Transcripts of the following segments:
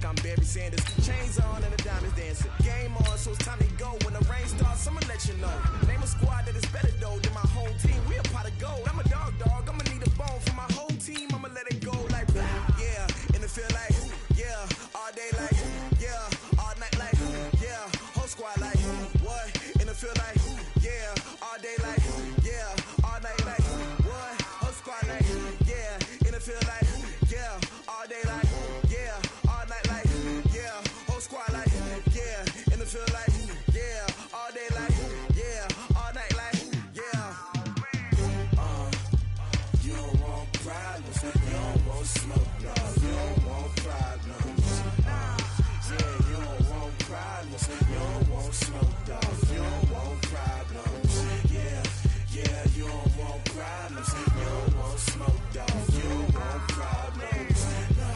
like I'm Barry Sanders. Chains on and the diamonds dancing. Game on, so it's time to go. When the rain starts, I'ma let you know. Name a squad that is better though than my whole team. We a pot of gold. I'm a dog. I'ma need a bone for my whole team. I'ma let it go like yeah. And it feel like yeah. All day like yeah. All night like yeah. Whole squad like what? And it feel like yeah. All day like yeah. All night like what? Whole squad like yeah. And it feel like yeah. All day like yeah. All night like yeah. Whole squad like yeah. And it feel like yeah. All day like yeah. All night like yeah. You don't want problems. You don't want smoke, no. You don't want problems. Yeah, you don't want problems. You don't want smoke, dog. You don't want problems. Yeah, you don't want problems. You don't want smoke, dog. You don't want problems. No,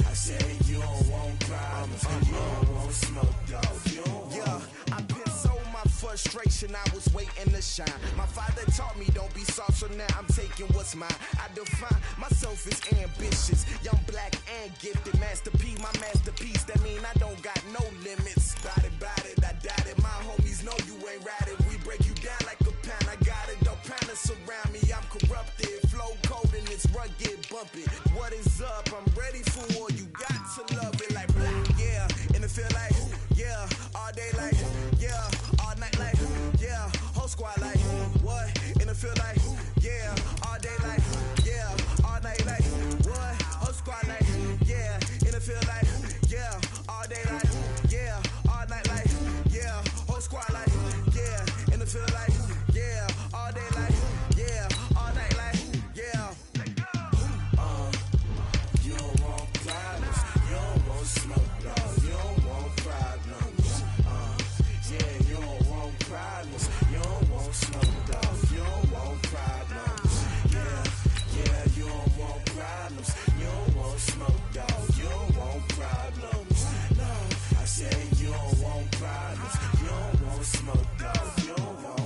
I said you don't want problems. You don't want smoke, dog. You don't want. Yeah, I've been so my frustration. I was waiting to shine. My father taught me don't be soft, so now I'm taking what's mine. I define myself as ambitious, young, black, and gifted. Master P, my masterpiece. That mean I don't got no limits. Bout it, I doubt it. My homies know you ain't ratted. We break you down like a pound. I got it, don't pound to surround me. I'm corrupted, flow cold and it's rugged, bumpy. What is up? I'm ready for war. You got to love it like yeah. And it feel like yeah. All day like yeah. All night like yeah. Whole squad like what? And it feel like yeah. All day like yeah. All night like what? Whole squad like yeah. And it feel like yeah. All day like yeah. All night like yeah. Whole squad like yeah. And it feel like yeah. All day like yeah. All night like yeah. You don't want problems. You don't want smoke, no. You don't want problems. Yeah, you don't want problems. You don't want smoke, dog. You don't want problems. Yeah, you don't want problems. You don't want smoke, dog. You don't want problems. No, I said you don't want problems. You don't want smoke, dog. You don't want.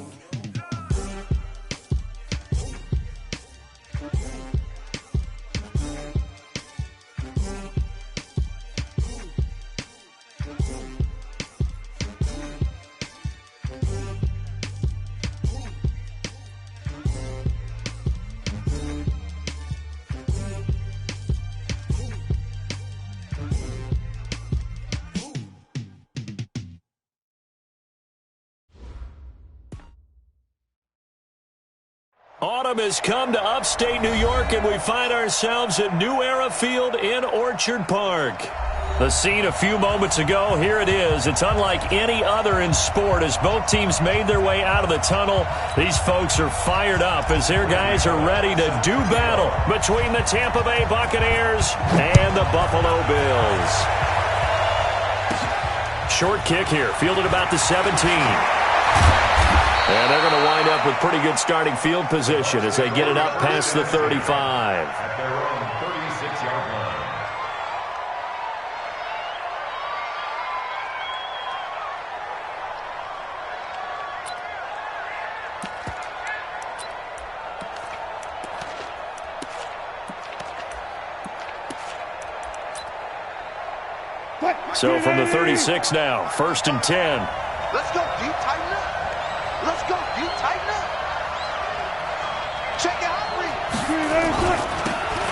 Autumn has come to upstate New York, and we find ourselves at New Era Field in Orchard Park. The scene a few moments ago, here it is. It's unlike any other in sport as both teams made their way out of the tunnel. These folks are fired up as their guys are ready to do battle between the Tampa Bay Buccaneers and the Buffalo Bills. Short kick here, fielded about the 17. And they're going to wind up with pretty good starting field position as they get it up past the 35. At their own 36-yard line. So from the 36 now, 1st and 10. Let's go, deep, tighten up. Let's go, deep, tighten up. Check it out,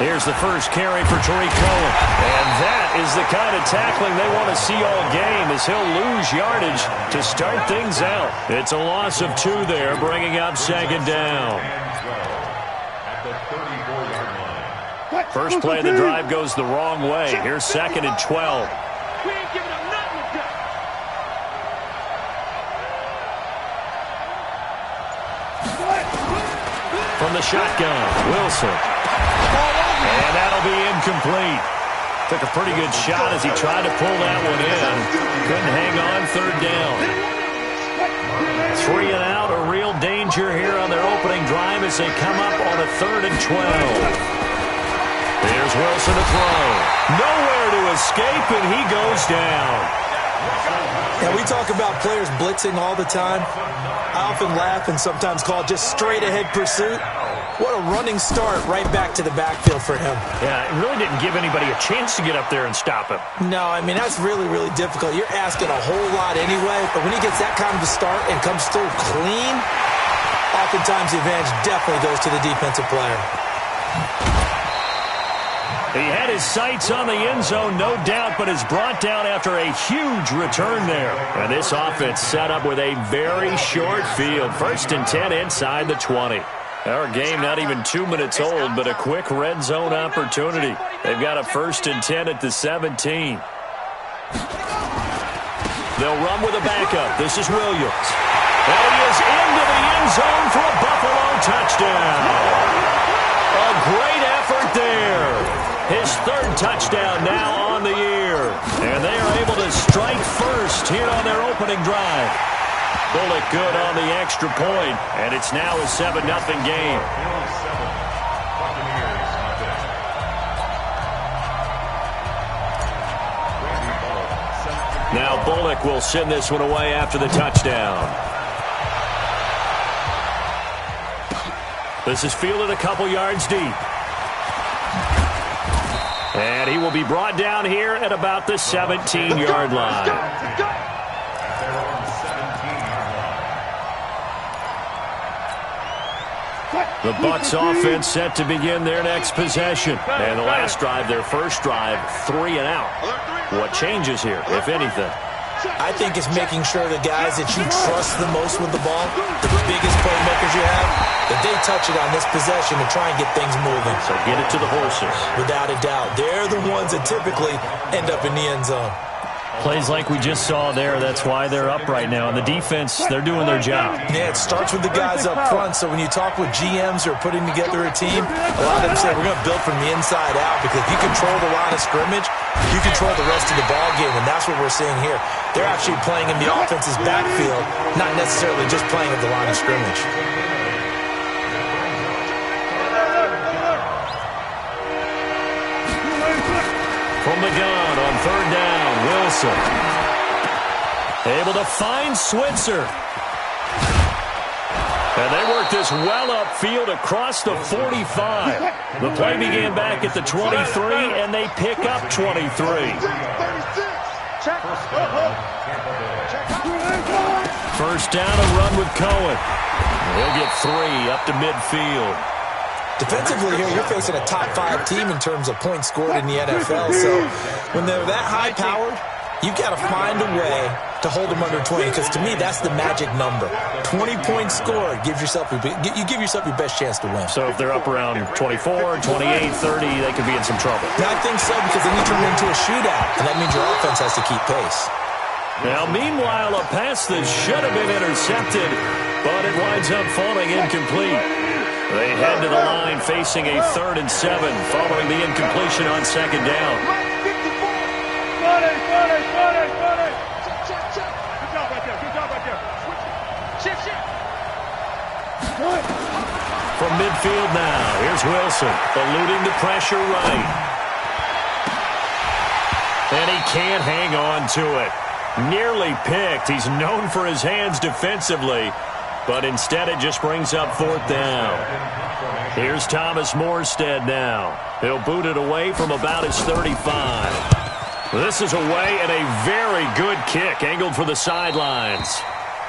Here's the first carry for Tariq Cohen. And that is the kind of tackling they want to see all game as he'll lose yardage to start things out. It's a loss of 2 there, bringing up 2nd down. At the 34-yard line. First play of the drive goes the wrong way. Here's 2nd and 12. We ain't giving up nothing with that. From the shotgun, Wilson. And that'll be incomplete. Took a pretty good shot as he tried to pull that one in. Couldn't hang on, 3rd down. 3 and out, a real danger here on their opening drive as they come up on a 3rd and 12. Here's Wilson to throw. Nowhere to escape, and he goes down. Yeah, we talk about players blitzing all the time. I often laugh and sometimes call it just straight-ahead pursuit. What a running start right back to the backfield for him. Yeah, it really didn't give anybody a chance to get up there and stop him. No, I mean, that's really, really difficult. You're asking a whole lot anyway, but when he gets that kind of a start and comes through clean, oftentimes the advantage definitely goes to the defensive player. He had his sights on the end zone, no doubt, but is brought down after a huge return there. And this offense set up with a very short field. 1st and 10 inside the 20. Our game not even 2 minutes old, but a quick red zone opportunity. They've got a 1st and 10 at the 17. They'll run with a backup. This is Williams. And he is into the end zone for a Buffalo touchdown. A great effort there. His 3rd touchdown now on the year. And they are able to strike first here on their opening drive. Bullock good on the extra point, and it's now a 7-0 game. Now Bullock will send this one away after the touchdown. This is fielded a couple yards deep. And he will be brought down here at about the 17-yard line. The Bucs offense set to begin their next possession. And the last drive, their first drive, 3 and out. What changes here, if anything? I think it's making sure the guys that you trust the most with the ball, the biggest playmakers you have, that they touch it on this possession to try and get things moving. So get it to the horses. Without a doubt. They're the ones that typically end up in the end zone. Plays like we just saw there, that's why they're up right now. And the defense, they're doing their job. Yeah, it starts with the guys up front. So when you talk with GMs who are putting together a team, a lot of them say we're going to build from the inside out, because if you control the line of scrimmage, you control the rest of the ball game, and that's what we're seeing here. They're actually playing in the offense's backfield, not necessarily just playing at the line of scrimmage. From the gun on 3rd down, Wilson. Able to find Switzer. And they work this well upfield across the 45. The play began back at the 23, and they pick up 23. First down, a run with Cohen. He'll get 3 up to midfield. Defensively here, you're facing a top 5 team in terms of points scored in the NFL. So when they're that high-powered, you've got to find a way to hold them under 20, because to me, that's the magic number. 20 points scored, you give yourself your best chance to win. So if they're up around 24, 28, 30, they could be in some trouble. Yeah, I think so, because then you turn it into a shootout, and that means your offense has to keep pace. Now, meanwhile, a pass that should have been intercepted, but it winds up falling incomplete. They head to the line facing a 3rd and 7 following the incompletion on 2nd down. From midfield now, here's Wilson, eluding the pressure right. And he can't hang on to it. Nearly picked. He's known for his hands defensively, but instead it just brings up 4th down. Here's Thomas Morstead now. He'll boot it away from about his 35. This is away, and a very good kick angled for the sidelines.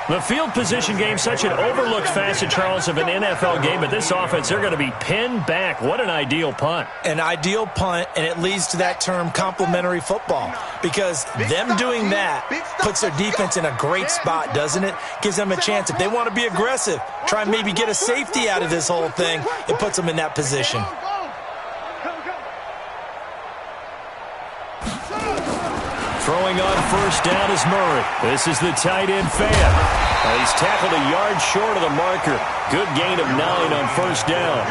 The field position game, such an overlooked facet, Charles, of an NFL game, but this offense, they're going to be pinned back. What an ideal punt. An ideal punt, and it leads to that term complementary football, because them doing that puts their defense in a great spot, doesn't it? Gives them a chance. If they want to be aggressive, try and maybe get a safety out of this whole thing, it puts them in that position. Throwing on 1st down is Murray. This is the tight end, Fayette. He's tackled a yard short of the marker. Good gain of 9 on 1st down.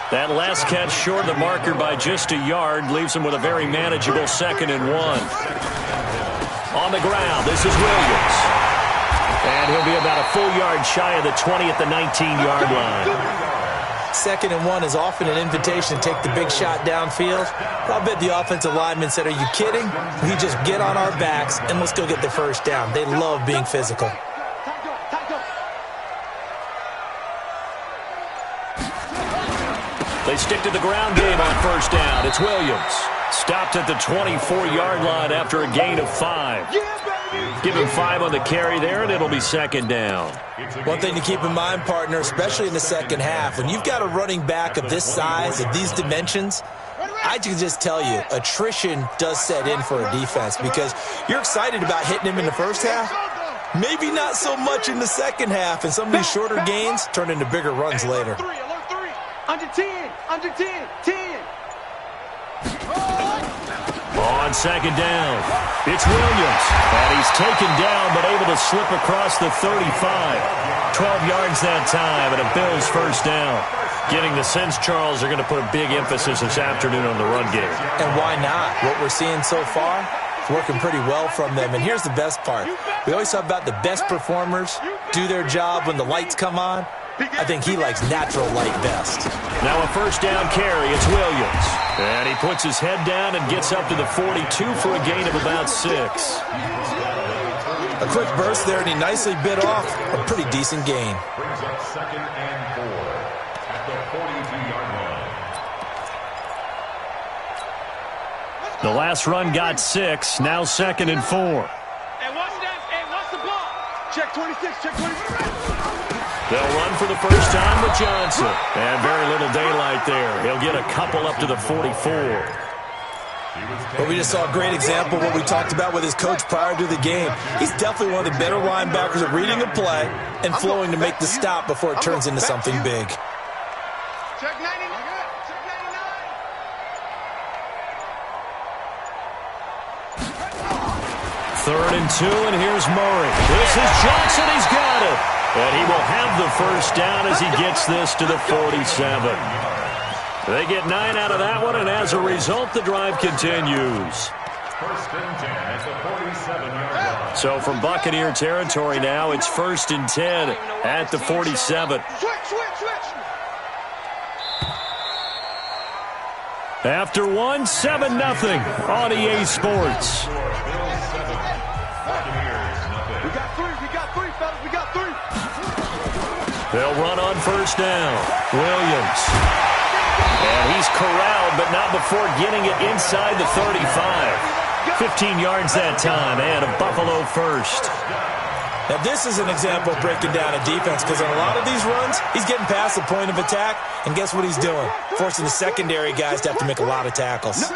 That last catch short of the marker by just a yard leaves him with a very manageable 2nd and 1. On the ground, this is Williams. And he'll be about a full yard shy of the 20 at the 19-yard line. 2nd and 1 is often an invitation to take the big shot downfield. I'll bet the offensive lineman said, are you kidding? We just get on our backs and let's go get the 1st down. They love being physical. They stick to the ground game on first down. It's Williams. Stopped at the 24-yard line after a gain of 5. Give him 5 on the carry there, and it'll be second down. One thing to keep in mind, partner, especially in the second half, when you've got a running back of this size, of these dimensions, I can just tell you, attrition does set in for a defense because you're excited about hitting him in the first half. Maybe not so much in the second half, and some of these shorter gains turn into bigger runs later. Under 10, under 10, 10. On second down, it's Williams, and he's taken down but able to slip across the 35. 12 yards that time, and a Bills first down. Getting the sense, Charles, they're going to put a big emphasis this afternoon on the run game. And why not? What we're seeing so far is working pretty well from them. And here's the best part. We always talk about the best performers do their job when the lights come on. I think he likes natural light best. Now a first down carry. It's Williams. And he puts his head down and gets up to the 42 for a gain of about 6. A quick burst there, and he nicely bit off a pretty decent gain. Brings up second and 4 at the 42-yard line. The last run got 6. Now second and 4. Hey, watch that. Hey, watch the ball. Check 26, check 26. They'll run for the first time with Johnson. And very little daylight there. He'll get a couple up to the 44. But we just saw a great example of what we talked about with his coach prior to the game. He's definitely one of the better linebackers at reading a play and flowing to make the stop before it turns into something big. Check 99. Check 99. Third and 2, and here's Murray. This is Johnson. He's got it. And he will have the first down as he gets this to the 47. They get 9 out of that one, and as a result, the drive continues. First and 10 at the 47-yard line. So from Buccaneer territory now, it's first and 10 at the 47. Switch. After 1, 7-0 on EA Sports. We got three, fellas. We got 3. They'll run on first down. Williams. And he's corralled, but not before getting it inside the 35. 15 yards that time, and a Buffalo first. Now, this is an example of breaking down a defense because on a lot of these runs, he's getting past the point of attack, and guess what he's doing? Forcing the secondary guys to have to make a lot of tackles.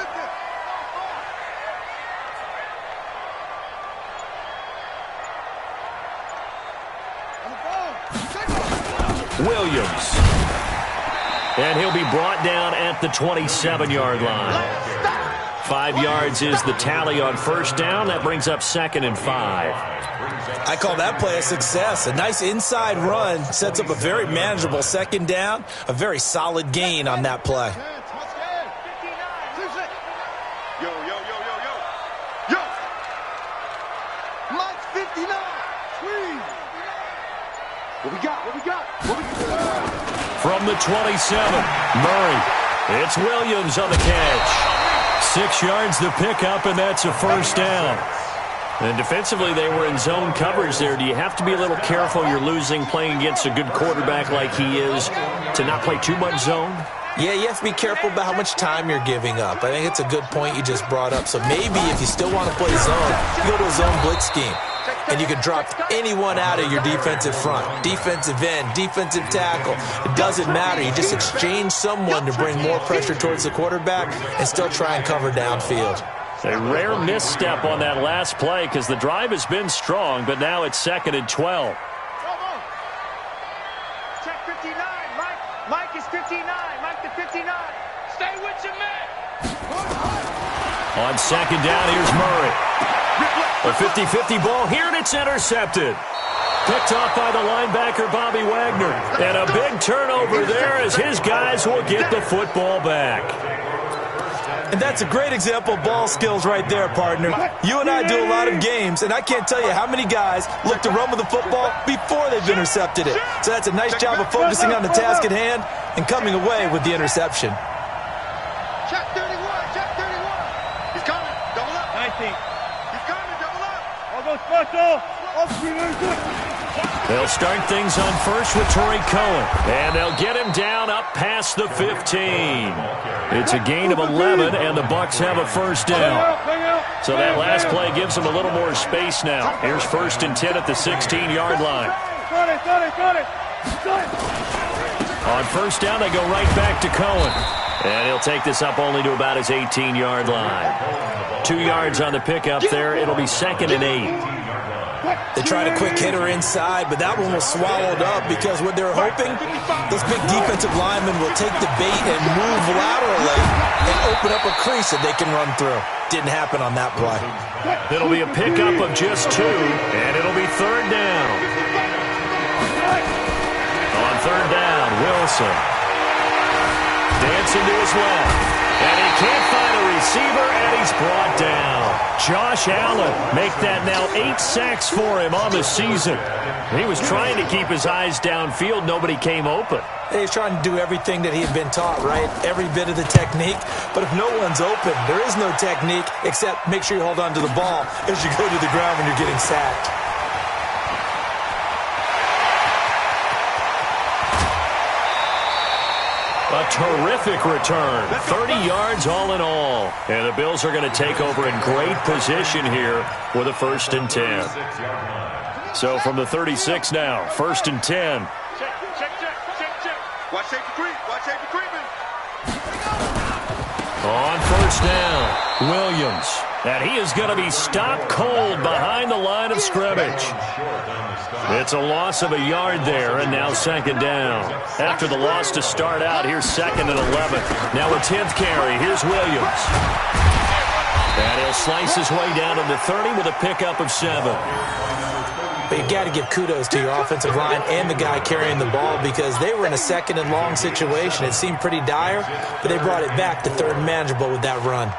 Williams. And he'll be brought down at the 27-yard line. 5 yards is the tally on first down. That brings up second and 5. I call that play a success. A nice inside run sets up a very manageable second down. A very solid gain on that play. Yo. Mike's 59. What we got? From the 27, Murray. It's Williams on the catch. 6 yards the pickup, and that's a first down. And defensively, they were in zone coverage there. Do you have to be a little careful? You're losing playing against a good quarterback like he is to not play too much zone? Yeah, you have to be careful about how much time you're giving up. I think it's a good point you just brought up. So maybe if you still want to play zone, you go to a zone blitz scheme. And you can drop anyone out of your defensive front. Defensive end, defensive tackle. It doesn't matter. You just exchange someone to bring more pressure towards the quarterback and still try and cover downfield. A rare misstep on that last play because the drive has been strong, but now it's second and 12. Check 59. Mike is 59. Mike the 59. Stay with your man. On second down, here's Murray. A 50-50 ball here, and it's intercepted. Picked off by the linebacker, Bobby Wagner. And a big turnover there as his guys will get the football back. And that's a great example of ball skills right there, partner. You and I do a lot of games, and I can't tell you how many guys look to run with the football before they've intercepted it. So that's a nice job of focusing on the task at hand and coming away with the interception. Check 31. He's coming. Double up. 19. He's coming. Double up. I'll go special. They'll start things on first with Torrey Cohen. And they'll get him down up past the 15. It's a gain of 11, and the Bucs have a first down. So that last play gives them a little more space now. Here's 1st and 10 at the 16-yard line. On first down, they go right back to Cohen. And he'll take this up only to about his 18-yard line. 2 yards on the pickup there. It'll be 2nd and 8. They tried a quick hitter inside, but that one was swallowed up because what they're hoping, this big defensive lineman will take the bait and move laterally and open up a crease that they can run through. Didn't happen on that play. It'll be a pickup of just 2, and it'll be 3rd down. On 3rd down, Wilson. Dancing to his left. And he can't find a receiver, and he's brought down. Josh Allen make that now 8 sacks for him on the season. He was trying to keep his eyes downfield. Nobody came open. He's trying to do everything that he had been taught, right? Every bit of the technique. But if no one's open, there is no technique except make sure you hold on to the ball as you go to the ground when you're getting sacked. A terrific return. 30 yards all in all. And the Bills are going to take over in great position here with a 1st and 10. So from the 36 now, 1st and 10. Watch safety creep. Watch safety creeping. On first down, Williams. And he is going to be stopped cold behind the line of scrimmage. It's a loss of a yard there, and now 2nd down. After the loss to start out, here's 2nd and 11. Now a 10th carry. Here's Williams. And he'll slice his way down to the 30 with a pickup of 7. But you got to give kudos to your offensive line and the guy carrying the ball because they were in a 2nd and long situation. It seemed pretty dire, but they brought it back to 3rd and manageable with that run.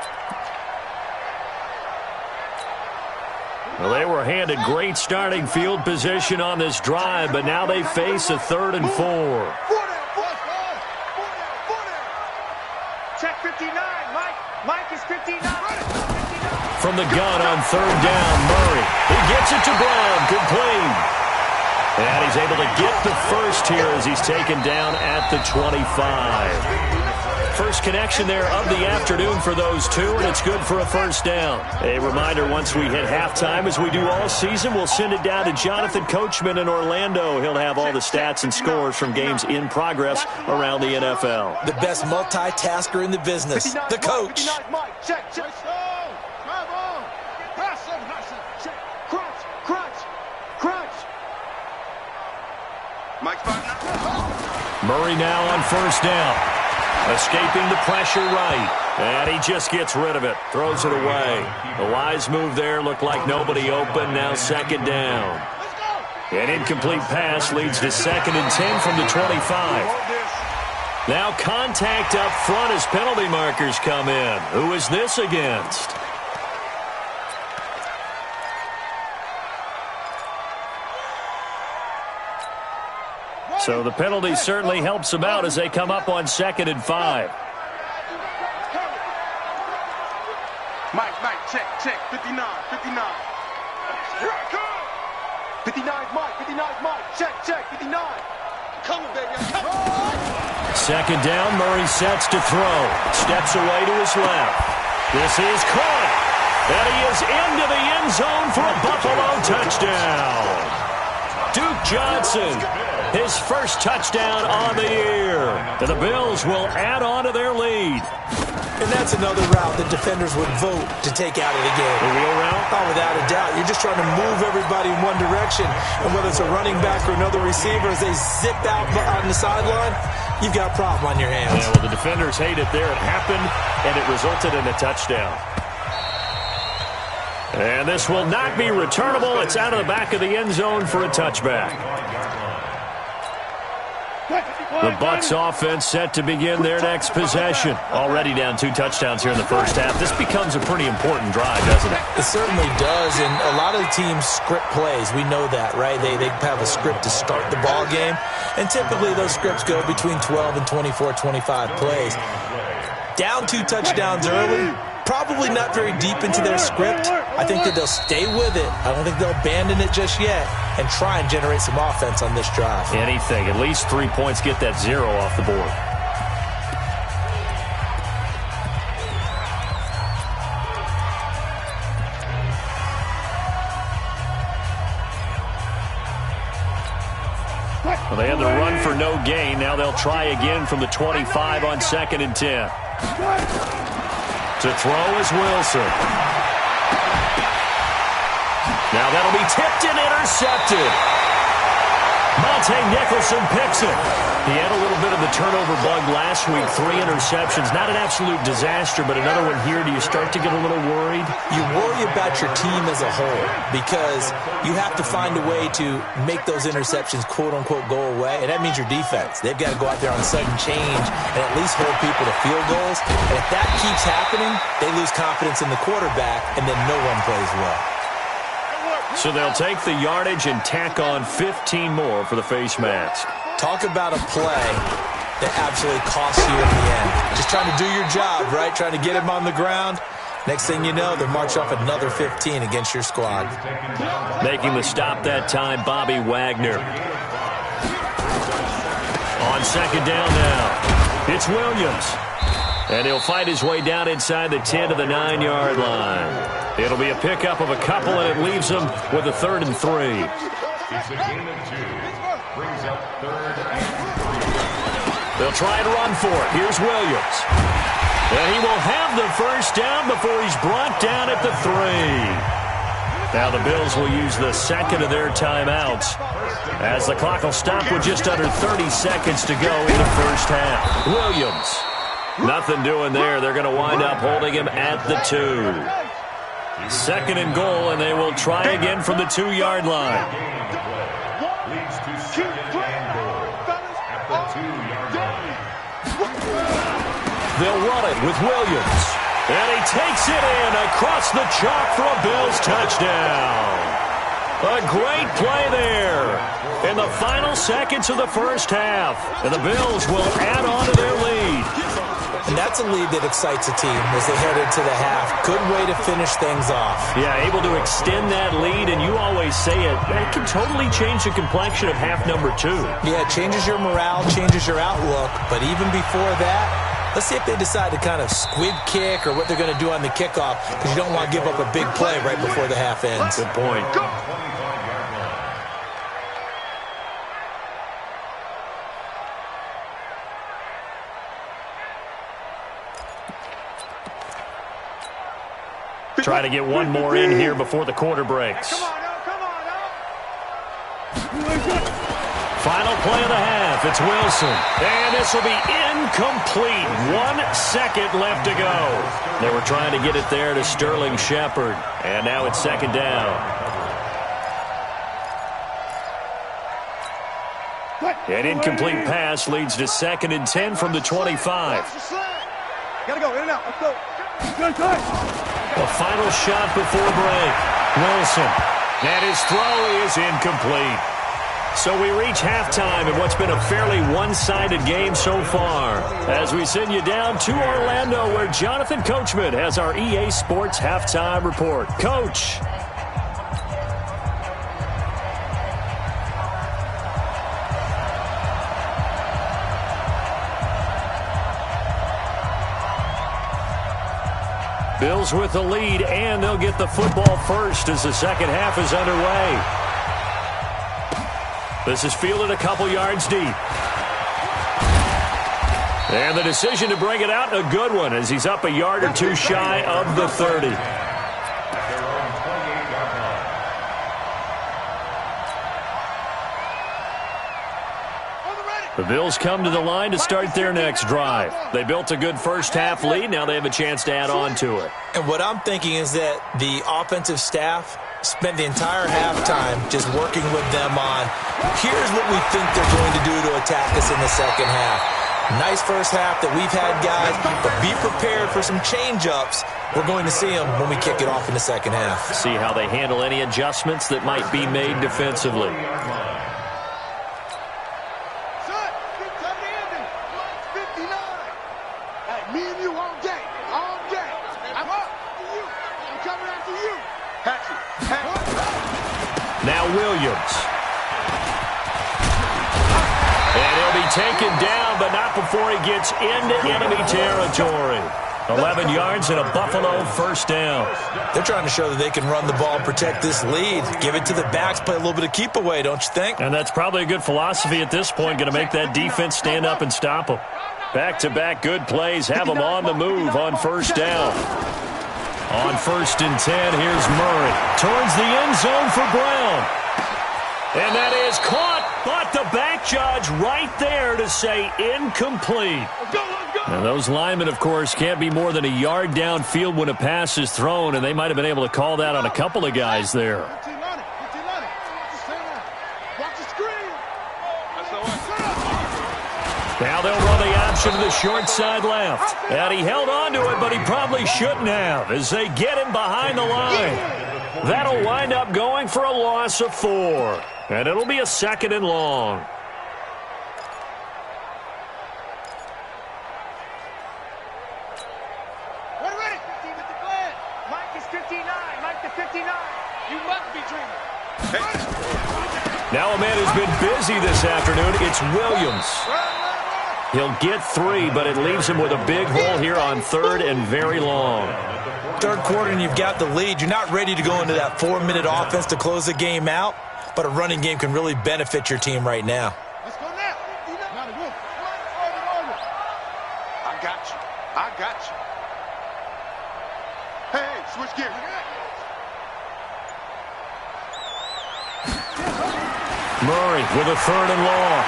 Well, they were handed great starting field position on this drive, but now they face a 3rd and 4. Check 59, Mike. Mike is 59. From the gun on 3rd down, Murray. He gets it to Brown, complete. And he's able to get the first here as he's taken down at the 25. First connection there of the afternoon for those two, and it's good for a 1st down. A reminder, once we hit halftime, as we do all season, we'll send it down to Jonathan Coachman in Orlando. He'll have all the stats and scores from games in progress around the NFL. The best multitasker in the business, the coach. Check, check. Murray now on 1st down. Escaping the pressure right. And he just gets rid of it. Throws it away. The wise move there. Looked like nobody open. Now 2nd down. An incomplete pass leads to 2nd and 10 from the 25. Now contact up front as penalty markers come in. Who is this against? So the penalty certainly helps them out as they come up on 2nd and 5. Mike, check, 59. 59's Mike, check, 59. Come on, baby, come on. 2nd down, Murray sets to throw. Steps away to his left. This is caught. And he is into the end zone for a Buffalo touchdown. Duke Johnson, his first touchdown on the year. And the Bills will add on to their lead. And that's another route that defenders would vote to take out of the game. The wheel route? Oh, without a doubt. You're just trying to move everybody in one direction. And whether it's a running back or another receiver, as they zip out on the sideline, you've got a problem on your hands. Yeah, well, the defenders hate it there. It happened, and it resulted in a touchdown. And this will not be returnable. It's out of the back of the end zone for a touchback. The Bucs offense set to begin their next possession. Already down 2 touchdowns here in the first half. This becomes a pretty important drive, doesn't it? It certainly does, and a lot of the teams script plays. We know that, right? They have a script to start the ball game, and typically those scripts go between 12 and 24, 25 plays. Down 2 touchdowns early, Probably not very deep into their script. I think that they'll stay with it. I don't think they'll abandon it just yet and try and generate some offense on this drive. Anything. At least 3 points, get that 0 off the board. Well, they had the run for no gain. Now they'll try again from the 25 on 2nd and 10. To throw is Wilson. Now that'll be tipped and intercepted. Monte Nicholson picks it. He had a little bit of the turnover bug last week. 3 interceptions. Not an absolute disaster, but another one here. Do you start to get a little worried? You worry about your team as a whole because you have to find a way to make those interceptions, quote-unquote, go away, and that means your defense. They've got to go out there on sudden change and at least hold people to field goals. And if that keeps happening, they lose confidence in the quarterback, and then no one plays well. So they'll take the yardage and tack on 15 more for the face mask. Talk about a play that absolutely costs you in the end. Just trying to do your job, right? Trying to get him on the ground. Next thing you know, they're marching off another 15 against your squad. Making the stop that time, Bobby Wagner. On 2nd down now, it's Williams. And he'll fight his way down inside the 10 to the 9-yard line. It'll be a pickup of a couple, and it leaves them with a 3rd and 3. It's a gain of 2. Brings up 3rd and 3. They'll try and run for it. Here's Williams. And he will have the first down before he's brought down at the 3. Now the Bills will use the second of their timeouts as the clock will stop with just under 30 seconds to go in the first half. Williams. Nothing doing there. They're going to wind up holding him at the 2. 2nd and goal, and they will try again from the 2-yard line. Leads to 2nd and goal at the 2-yard line. They'll run it with Williams. And he takes it in across the chalk for a Bills touchdown. A great play there in the final seconds of the first half. And the Bills will add on to their lead. And that's a lead that excites a team as they head into the half. Good way to finish things off. Yeah, able to extend that lead, and you always say it can totally change the complexion of half number 2. Yeah, it changes your morale, changes your outlook. But even before that, let's see if they decide to kind of squib kick or what they're going to do on the kickoff, because you don't want to give up a big play right before the half ends. Good point. Try to get one more in here before the quarter breaks. Come on, Final play of the half. It's Wilson. And this will be incomplete. 1 second left to go. They were trying to get it there to Sterling Shepard. And now it's 2nd down. An incomplete pass leads to 2nd and 10 from the 25. Gotta go, in and out. Let's go. The final shot before break. Wilson. And his throw is incomplete. So we reach halftime in what's been a fairly one-sided game so far. As we send you down to Orlando, where Jonathan Coachman has our EA Sports halftime report. Coach. Bills with the lead, and they'll get the football first as the second half is underway. This is fielded a couple yards deep. And the decision to bring it out, a good one, as he's up a yard or two shy of the 30. The Bills come to the line to start their next drive. They built a good first half lead. Now they have a chance to add on to it. And what I'm thinking is that the offensive staff spent the entire halftime just working with them on, here's what we think they're going to do to attack us in the second half. Nice first half that we've had, guys, but be prepared for some change-ups. We're going to see them when we kick it off in the second half. See how they handle any adjustments that might be made defensively. Me and you all day. All day. I'm up. Now Williams. And he'll be taken down, but not before he gets into enemy territory. 11 yards and a Buffalo first down. They're trying to show that they can run the ball and protect this lead. Give it to the backs, play a little bit of keep away, don't you think? And that's probably a good philosophy at this point, going to make that defense stand up and stop them. Back-to-back good plays have them on the move on first down. On 1st and 10, here's Murray. Towards the end zone for Brown. And that is caught, but the back judge right there to say incomplete. And those linemen, of course, can't be more than a yard downfield when a pass is thrown, and they might have been able to call that on a couple of guys there. Now they'll run the option to the short side left. And he held on to it, but he probably shouldn't have as they get him behind the line. That'll wind up going for a loss of 4. And it'll be a 2nd and long. Mike is 59. Mike to 59. You must be dreaming. Now a man who's been busy this afternoon, it's Williams. He'll get 3, but it leaves him with a big hole here on 3rd and very long. 3rd quarter and you've got the lead. You're not ready to go into that 4-minute offense to close the game out, but a running game can really benefit your team right now. Let's go now. I got you. I got you. Hey, switch gears. Murray with a 3rd and long.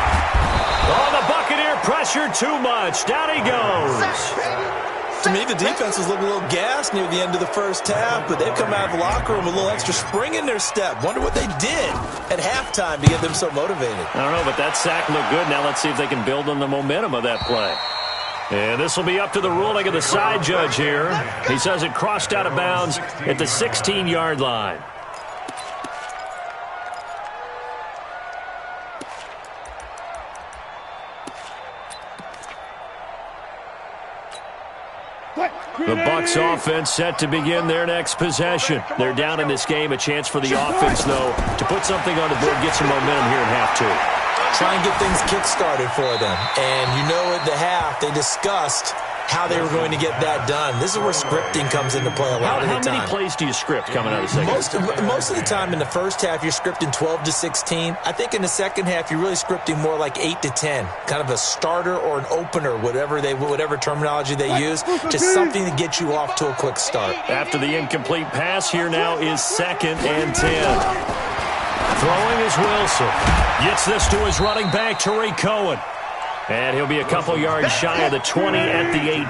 Oh, the Buccaneer pressure too much. Down he goes. To me, the defense was looking a little gassed near the end of the first half, but they've come out of the locker room with a little extra spring in their step. Wonder what they did at halftime to get them so motivated. I don't know, but that sack looked good. Now let's see if they can build on the momentum of that play. And this will be up to the ruling of the side judge here. He says it crossed out of bounds at the 16-yard line. The Bucs offense set to begin their next possession. They're down in this game. A chance for the offense, though, to put something on the board, get some momentum here in half 2. Try and get things kick-started for them. And you know at the half, they discussed how they were going to get that done. This is where scripting comes into play a lot of the time. How many plays do you script coming out of the second? Most of the time in the first half, you're scripting 12 to 16. I think in the second half, you're really scripting more like 8 to 10. Kind of a starter or an opener, whatever terminology they use. Just something to get you off to a quick start. After the incomplete pass, here now is 2nd and 10. Throwing is Wilson. Gets this to his running back, Tariq Cohen. And he'll be a couple yards shy of the 20 at the 18.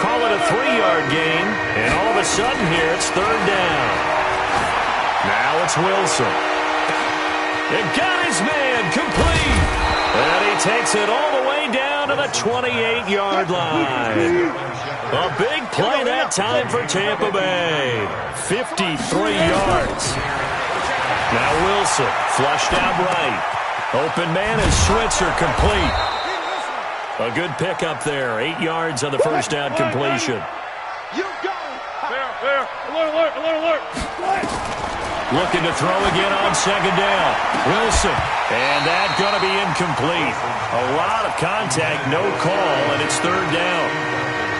Call it a 3-yard gain, and all of a sudden here it's 3rd down. Now it's Wilson. It got his man complete. And he takes it all the way down to the 28-yard line. A big play that time for Tampa Bay. 53 yards. Now Wilson, flushed out right. Open man is Switzer, complete. A good pickup there. 8 yards on the first down completion. Alert. Looking to throw again on 2nd down. Wilson. And that's going to be incomplete. A lot of contact, no call, and it's 3rd down.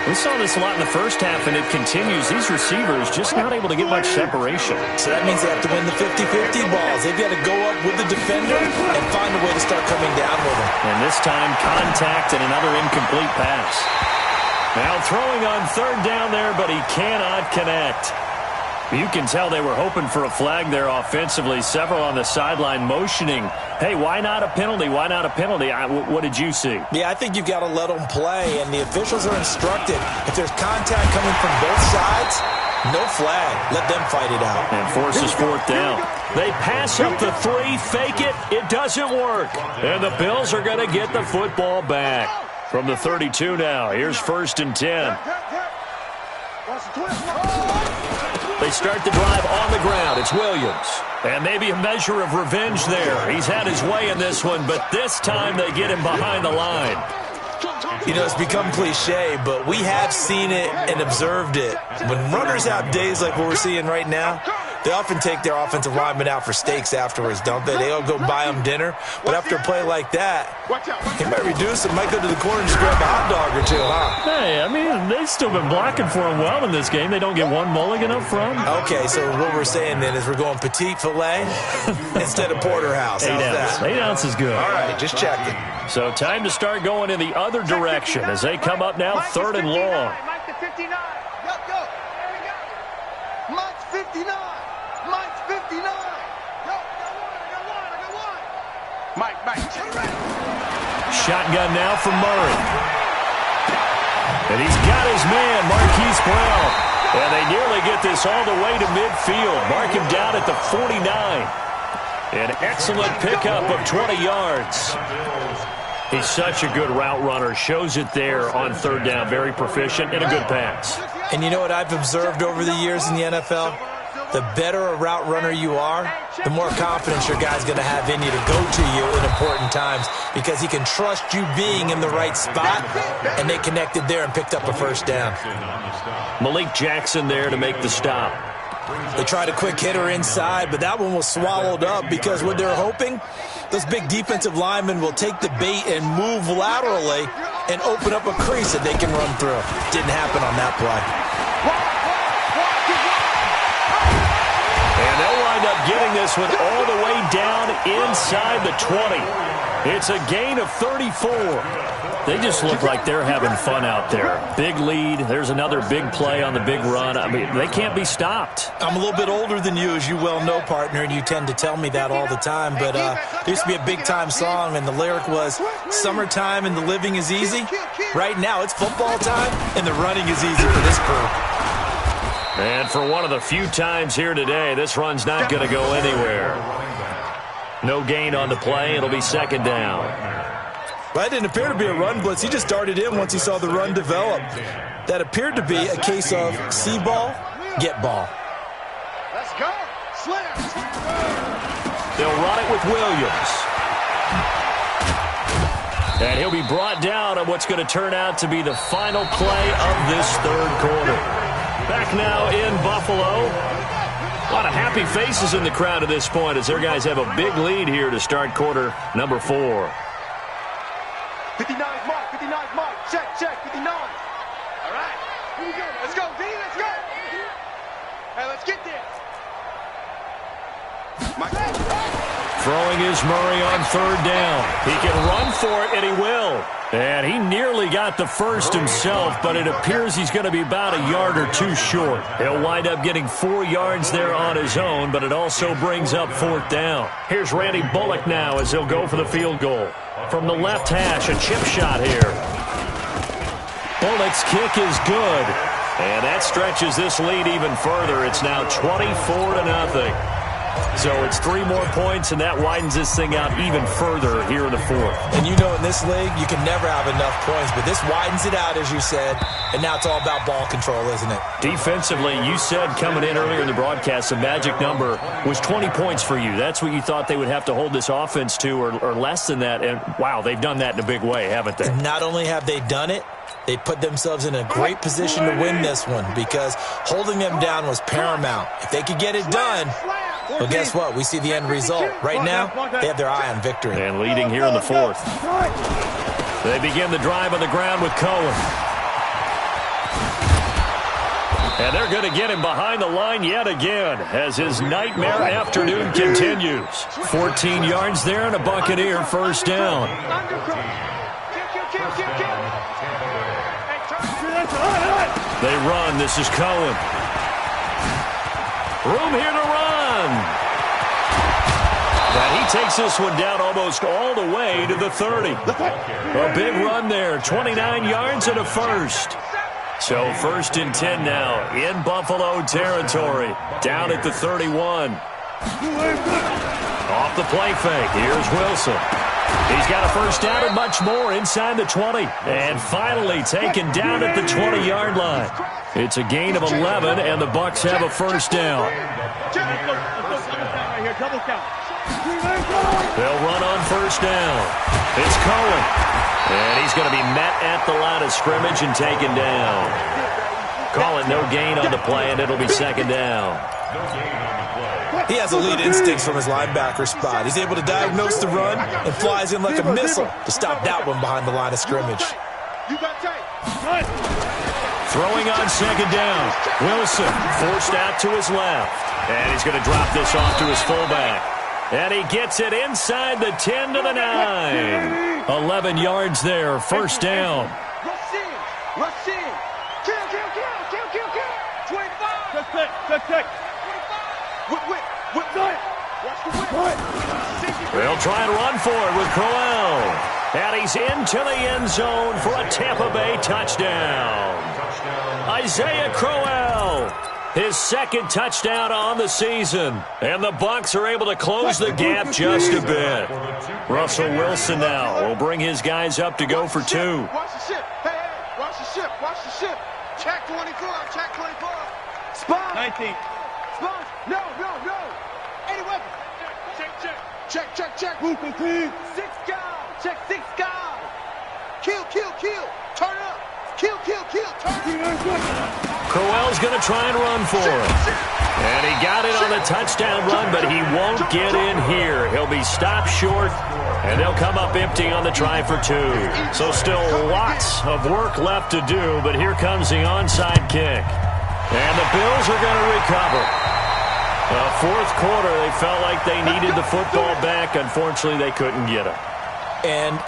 We saw this a lot in the first half, and it continues. These receivers just not able to get much separation. So that means they have to win the 50-50 balls. They've got to go up with the defender and find a way to start coming down with them. And this time, contact and another incomplete pass. Now throwing on 3rd down there, but he cannot connect. You can tell they were hoping for a flag there offensively. Several on the sideline motioning, hey, why not a penalty? Why not a penalty? What did you see? Yeah, I think you've got to let them play, and the officials are instructed. If there's contact coming from both sides, no flag. Let them fight it out. And forces 4th down. They pass up the 3, fake it. It doesn't work. And the Bills are going to get the football back. From the 32 now, here's 1st and 10. They start the drive on the ground. It's Williams. And maybe a measure of revenge there. He's had his way in this one, but this time they get him behind the line. You know, it's become cliche, but we have seen it and observed it. When runners have days like what we're seeing right now, They often take their offensive linemen out for steaks afterwards, don't they? They all go buy them dinner. But after a play like that, he might reduce it, might go to the corner and just grab a hot dog or two, huh? Hey, I mean, they've still been blocking for him well in this game. They don't get one mulligan up front. Okay, so what we're saying then is we're going petite filet instead of porterhouse. How's that? 8 ounce is good. All right, just checking. So time to start going in the other direction as they come up now, third and long. Mike to 59. Go. There we go. Mike's 59. Mike's 59. Go. I got one. Mike. Shotgun now from Murray. And he's got his man, Marquise Brown. And they nearly get this all the way to midfield. Mark him down at the 49. An excellent pickup of 20 yards. He's such a good route runner. Shows it there on third down. Very proficient and a good pass. And you know what I've observed over the years in the NFL? The better a route runner you are, the more confidence your guy's going to have in you to go to you in important times because he can trust you being in the right spot, and they connected there and picked up a first down. Malik Jackson there to make the stop. They tried a quick hitter inside, but that one was swallowed up because what they're hoping, those big defensive linemen will take the bait and move laterally and open up a crease that they can run through. Didn't happen on that play. And they'll wind up getting this one all the way down inside the 20. It's a gain of 34. They just look like they're having fun out there. Big lead. There's another big play on the big run. I mean, they can't be stopped. I'm a little bit older than you, as you well know, partner, and you tend to tell me that all the time. But there used to be a big-time song, and the lyric was, "Summertime and the living is easy." Right now, it's football time, and the running is easy for this crew. And for one of the few times here today, this run's not going to go anywhere. No gain on the play. It'll be second down. Well, it didn't appear to be a run blitz. He just darted in once he saw the run develop. That appeared to be a case of see ball, get ball. Let's go. Slam. They'll run it with Williams. And he'll be brought down on what's going to turn out to be the final play of this third quarter. Back now in Buffalo. A lot of happy faces in the crowd at this point as their guys have a big lead here to start quarter number 4. 59's Mike. 59's Mike. Check. 59. All right. Here we go. Let's go, D. Let's go. Hey, let's get there. Mike. Throwing is Murray on third down. He can run for it, and he will. And he nearly got the first himself, but it appears he's going to be about a yard or two short. He'll wind up getting 4 yards there on his own, but it also brings up fourth down. Here's Randy Bullock now as he'll go for the field goal. From the left hash, a chip shot here. Bullock's kick is good. And that stretches this lead even further. It's now 24-0. So it's 3 more points, and that widens this thing out even further here in the fourth. And you know in this league, you can never have enough points, but this widens it out, as you said, and now it's all about ball control, isn't it? Defensively, you said coming in earlier in the broadcast, the magic number was 20 points for you. That's what you thought they would have to hold this offense to, or less than that. And, wow, they've done that in a big way, haven't they? And not only have they done it, they put themselves in a great position to win this one because holding them down was paramount. If they could get it done, well, guess what? We see the end result. Right now, they have their eye on victory. And leading here in the fourth. They begin the drive on the ground with Cohen. And they're going to get him behind the line yet again as his nightmare afternoon continues. 14 yards there and a Buccaneer first down. They run. This is Cohen. Room here to run. And he takes this one down almost all the way to the 30. A big run there. 29 yards and a first. So first and 10 now in Buffalo territory. Down at the 31. Off the play fake. Here's Wilson. He's got a first down and much more inside the 20. And finally taken down at the 20-yard line. It's a gain of 11, and the Bucs have a first down. They'll run on first down. It's Cohen. And he's going to be met at the line of scrimmage and taken down. Calling no gain on the play, and it'll be second down. No gain on the play. He has elite instincts from his linebacker spot. He's able to diagnose the run and flies in like a missile to stop that one behind the line of scrimmage. You got tape. Throwing on second down. Wilson forced out to his left. And he's going to drop this off to his fullback. And he gets it inside the 10 to the 9. 11 yards there, first down. Rush in. Kill. 25. Check. 25. Whip. Watch the whip. They'll try and run for it with Crowell. And he's into the end zone for a Tampa Bay touchdown. Isaiah Crowell, his second touchdown on the season. And the Bucs are able to close the gap just a bit. Russell Wilson now will bring his guys up to go for two. Watch the ship. Hey, watch the ship. Check 24. Spawn. 19. Spawn. No. Any weapon. Check. Move complete. 6 guys. Check 6 guys. Kill. Turn up. Kill. Turn up. Crowell's going to try and run for it. And he got it on the touchdown run, but he won't get in here. He'll be stopped short, and they'll come up empty on the try for two. So still lots of work left to do, but here comes the onside kick. And the Bills are going to recover. Fourth quarter, they felt like they needed the football back. Unfortunately, they couldn't get it. And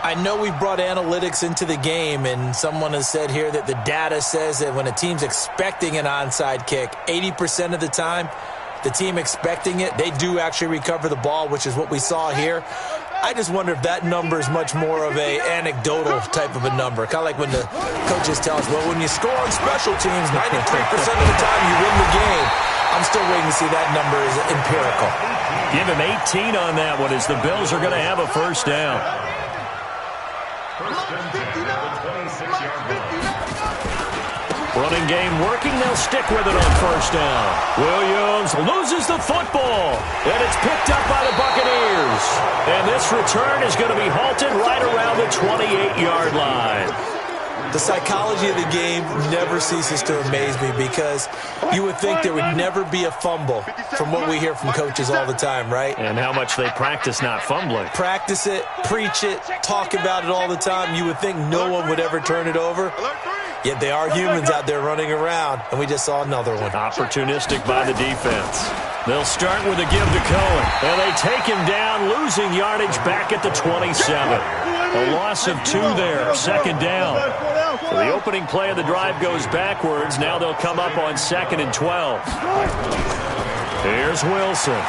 I know we brought analytics into the game, and someone has said here that the data says that when a team's expecting an onside kick, 80% of the time, the team expecting it, they do actually recover the ball, which is what we saw here. I just wonder if that number is much more of a anecdotal type of a number. Kind of like when the coaches tell us, well, when you score on special teams, 93% of the time you win the game. I'm still waiting to see that number is empirical. Give him 18 on that one as the Bills are going to have a first down. Running game working. They'll stick with it on first down. Williams loses the football, and it's picked up by the Buccaneers. And this return is going to be halted right around the 28-yard line. The psychology of the game never ceases to amaze me because you would think there would never be a fumble from what we hear from coaches all the time, right? And how much they practice not fumbling. Practice it, preach it, talk about it all the time. You would think no one would ever turn it over. Yet they are humans out there running around, and we just saw another one. Opportunistic by the defense. They'll start with a give to Cohen, and they take him down, losing yardage back at the 27. A loss of 2 there, second down. So the opening play of the drive goes backwards. Now they'll come up on 2nd and 12. Here's Wilson.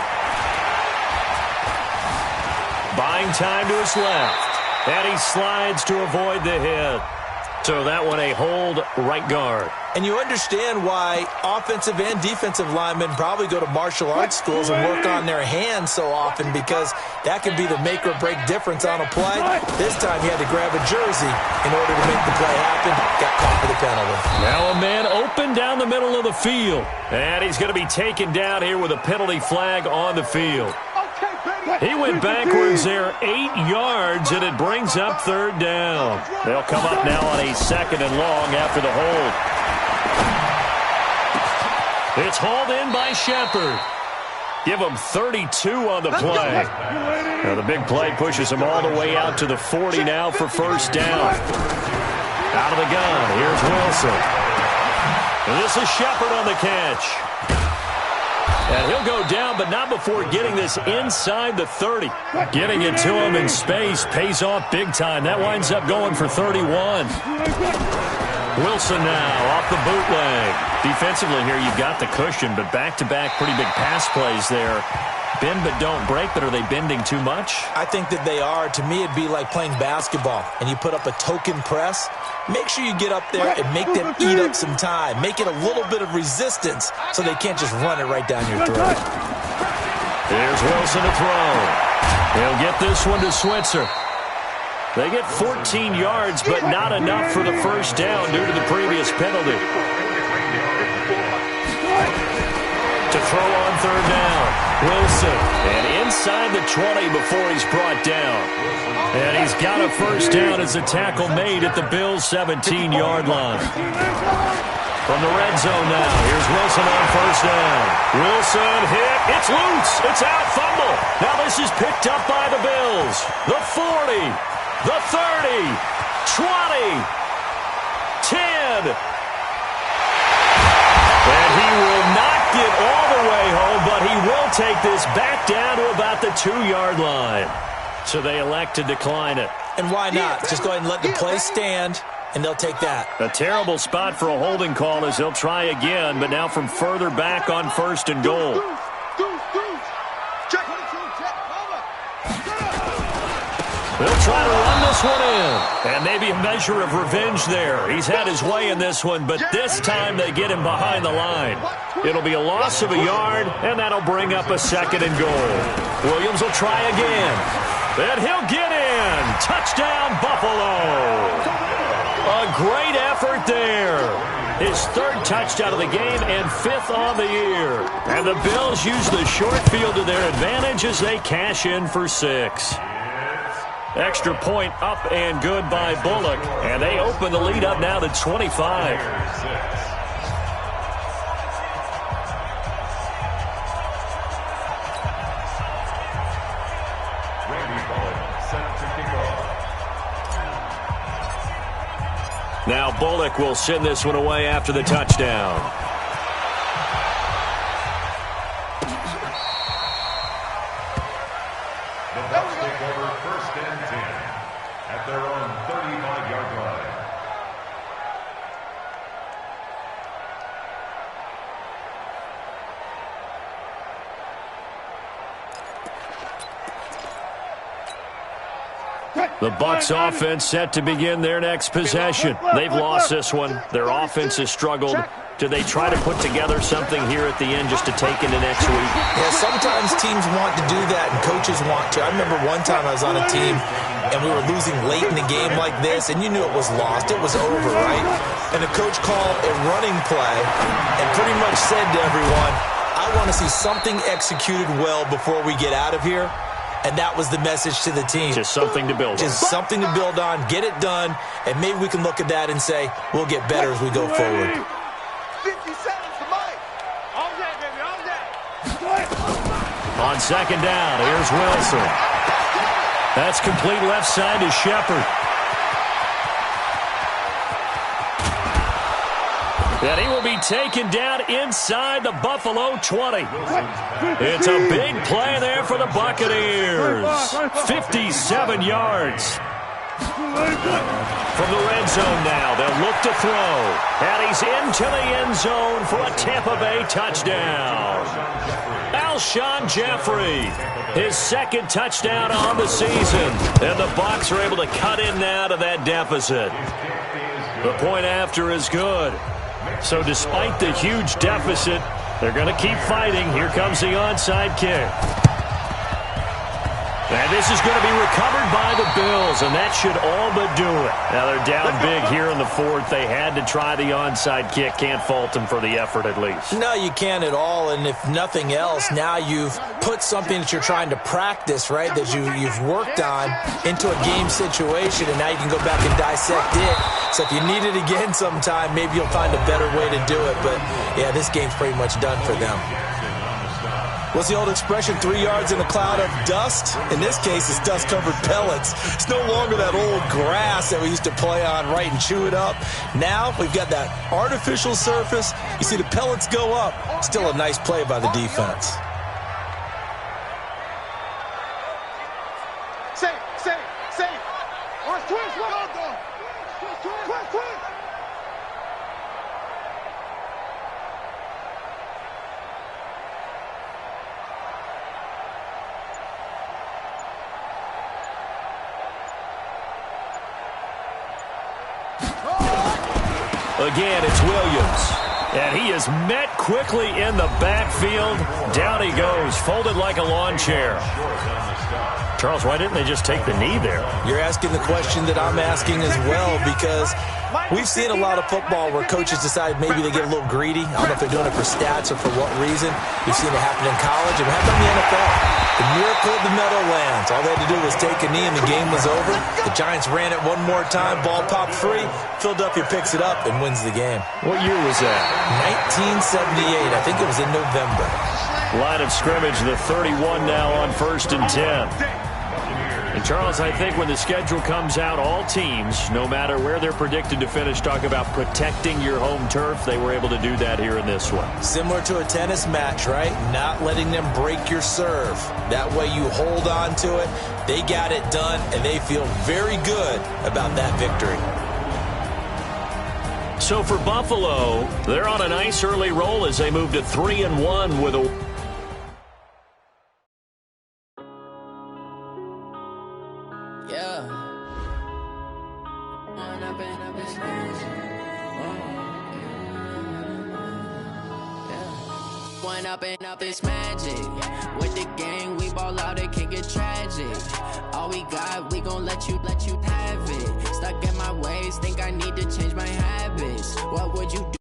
Buying time to his left, and he slides to avoid the hit. So that one a hold right guard. And you understand why offensive and defensive linemen probably go to martial arts schools and work on their hands so often, because that can be the make or break difference on a play. This time he had to grab a jersey in order to make the play happen. Got caught for the penalty. Now a man open down the middle of the field. And he's going to be taken down here with a penalty flag on the field. He went backwards there 8 yards, and it brings up third down. They'll come up now on a 2nd and long after the hold. It's hauled in by Shepard. Give him 32 on the play. Now the big play pushes him all the way out to the 40 now for first down. Out of the gun, here's Wilson. And this is Shepard on the catch. And he'll go down, but not before getting this inside the 30. Getting it to him in space pays off big time. That winds up going for 31. Wilson now off the bootleg. Defensively here, you've got the cushion, but back-to-back pretty big pass plays there. Bend but don't break, but are they bending too much? I think that they are. To me, it'd be like playing basketball, and you put up a token press. Make sure you get up there and make them eat up some time. Make it a little bit of resistance so they can't just run it right down your throat. Here's Wilson to throw. He'll get this one to Switzer. They get 14 yards, but not enough for the first down due to the previous penalty. To throw on third down. Wilson, and inside the 20 before he's brought down. And he's got a first down as a tackle made at the Bills' 17-yard line. From the red zone now, here's Wilson on first down. Wilson hit. It's loose. It's out. Fumble. Now this is picked up by the Bills. The 40. The 30. 20. 10. And he will not get all the way home, but he will take this back down to about the 2-yard line. So they elect to decline it. And why not? Just go ahead and let the play stand, and they'll take that. A terrible spot for a holding call as they'll try again, but now from further back on first and goal. They'll try to run this one in. And maybe a measure of revenge there. He's had his way in this one, but this time they get him behind the line. It'll be a loss of a yard, and that'll bring up a second and goal. Williams will try again. And he'll get in. Touchdown, Buffalo. A great effort there. His third touchdown of the game and 5th on the year. And the Bills use the short field to their advantage as they cash in for 6. Extra point up and good by Bullock. And they open the lead up now to 25. Now Bullock will send this one away after the touchdown. The Bucs take over first and 10 at their own 35-yard line. The Bucs offense set to begin their next possession. They've lost this one. Their offense has struggled. Do they try to put together something here at the end just to take into next week? Yeah, sometimes teams want to do that and coaches want to. I remember one time I was on a team and we were losing late in the game like this, and you knew it was lost. It was over, right? And the coach called a running play and pretty much said to everyone, I want to see something executed well before we get out of here. And that was the message to the team. Just something to build on. Just something to build on, get it done, and maybe we can look at that and say, we'll get better as we go forward. 50 seconds to Mike. All day, baby, all day. On second down, here's Wilson. That's complete left side to Shepard. And he will be taken down inside the Buffalo 20. It's a big play there for the Buccaneers. 57 yards. From the red zone now, they'll look to throw. And he's into the end zone for a Tampa Bay touchdown. Alshon Jeffrey, his second touchdown on the season. And the Bucs are able to cut in now to that deficit. The point after is good. So despite the huge deficit, they're going to keep fighting. Here comes the onside kick. And this is going to be recovered by the Bills, and that should all but do it. Now they're down big here in the fourth. They had to try the onside kick. Can't fault them for the effort at least. No, you can't at all, and if nothing else, now you've put something that you're trying to practice, right, that you've worked on into a game situation, and now you can go back and dissect it. So if you need it again sometime, maybe you'll find a better way to do it. But, yeah, this game's pretty much done for them. What's the old expression, 3 yards in a cloud of dust? In this case, it's dust-covered pellets. It's no longer that old grass that we used to play on, right, and chew it up. Now we've got that artificial surface. You see the pellets go up. Still a nice play by the defense. Safe. All right, twist, go. Quick. Again, it's Williams. And he is met quickly in the backfield. Down he goes, folded like a lawn chair. Charles, why didn't they just take the knee there? You're asking the question that I'm asking as well, because we've seen a lot of football where coaches decide maybe they get a little greedy. I don't know if they're doing it for stats or for what reason. We've seen it happen in college and it happened in the NFL. The miracle of the Meadowlands. All they had to do was take a knee and the game was over. The Giants ran it one more time. Ball popped free. Philadelphia picks it up and wins the game. What year was that? 1978. I think it was in November. Line of scrimmage, the 31 now on 1st and 10. And, Charles, I think when the schedule comes out, all teams, no matter where they're predicted to finish, talk about protecting your home turf. They were able to do that here in this one. Similar to a tennis match, right? Not letting them break your serve. That way you hold on to it. They got it done, and they feel very good about that victory. So for Buffalo, they're on a nice early roll as they move to 3-1 with a... Up this magic with the gang, we ball out, it can get tragic. All we got, we gon' let you have it. Stuck in my ways, think I need to change my habits. What would you do